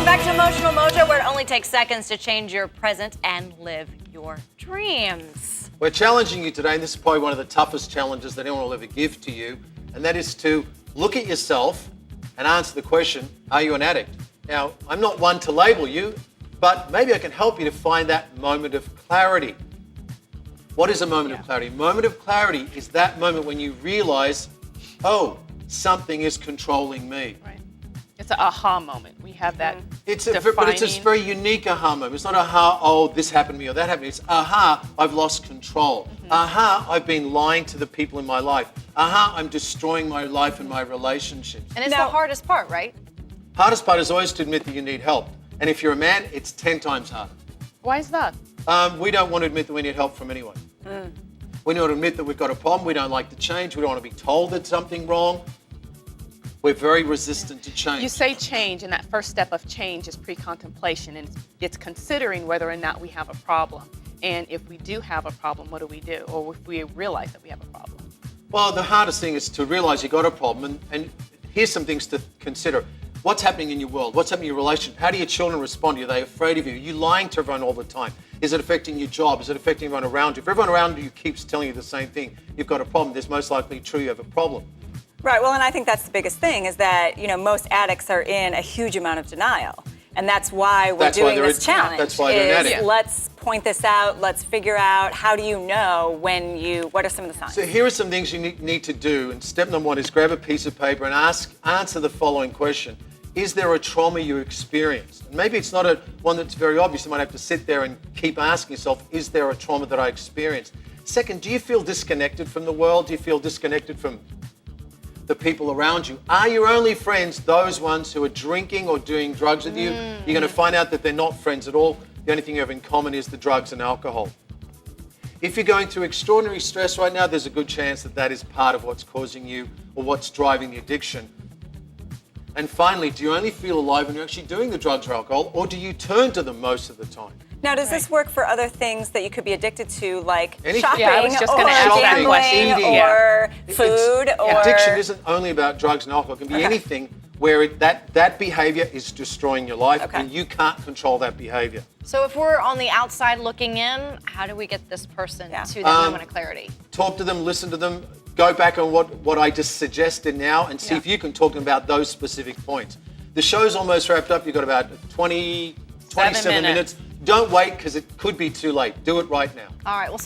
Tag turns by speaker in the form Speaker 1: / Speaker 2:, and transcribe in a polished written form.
Speaker 1: Welcome back to Emotional Mojo, where it only takes seconds to change your present and live your dreams.
Speaker 2: We're challenging you today, and this is probably one of the toughest challenges that anyone will ever give to you, and that is to look at yourself and answer the question, are you an addict? Now, I'm not one to label you, but maybe I can help you to find that moment of clarity. What is a moment of clarity? Moment of clarity is that moment when you realize, oh, something is controlling me.
Speaker 3: Right. It's an aha moment. We have that
Speaker 2: But it's a very unique aha moment. It's not aha, oh, this happened to me or that happened to me. It's aha, I've lost control. Aha, I've been lying to the people in my life. Aha, I'm destroying my life and my relationships.
Speaker 1: And it's the hardest part, right?
Speaker 2: Hardest part is always to admit that you need help. And if you're a man, it's 10 times harder.
Speaker 3: Why is that?
Speaker 2: We don't want to admit that we need help from anyone. We don't want to admit that we've got a problem. We don't like to change. We don't want to be told that something wrong. We're very resistant to change.
Speaker 3: You say change, and that first step of change is pre-contemplation, and it's considering whether or not we have a problem. And if we do have a problem, what do we do? Or if we realize that we have a problem?
Speaker 2: Well, the hardest thing is to realize you've got a problem, and here's some things to consider. What's happening in your world? What's happening in your relationship? How do your children respond to you? Are they afraid of you? Are you lying to everyone all the time? Is it affecting your job? Is it affecting everyone around you? If everyone around you keeps telling you the same thing, you've got a problem, there's most likely true you have a problem.
Speaker 4: Right, well, and I think that's the biggest thing is that, you know, most addicts are in a huge amount of denial. And that's why we're doing this challenge.
Speaker 2: That's why they're an addict.
Speaker 4: Let's point this out, let's figure out how do you know what are some of the signs?
Speaker 2: So here are some things you need to do. And step number one is grab a piece of paper and answer the following question. Is there a trauma you experienced? And maybe it's not one that's very obvious. You might have to sit there and keep asking yourself, is there a trauma that I experienced? Second, do you feel disconnected from the world? Do you feel disconnected from the people around you? Are your only friends those ones who are drinking or doing drugs with you? You're going to find out that they're not friends at all. The only thing you have in common is the drugs and alcohol. If you're going through extraordinary stress right now, there's a good chance that that is part of what's causing you or what's driving the addiction. And finally, do you only feel alive when you're actually doing the drugs or alcohol, or do you turn to them most of the time?
Speaker 4: Now, does this work for other things that you could be addicted to, like shopping
Speaker 3: I was just
Speaker 4: or
Speaker 3: gonna ask that
Speaker 4: gambling
Speaker 2: question.
Speaker 4: or food? Or
Speaker 2: Addiction isn't only about drugs and alcohol. It can be anything where that behavior is destroying your life and you can't control that behavior.
Speaker 1: So if we're on the outside looking in, how do we get this person to that moment of clarity?
Speaker 2: Talk to them, listen to them, go back on what I just suggested now and see if you can talk about those specific points. The show's almost wrapped up. You've got about 27 minutes. Don't wait because it could be too late. Do it right now.
Speaker 1: All right. Well,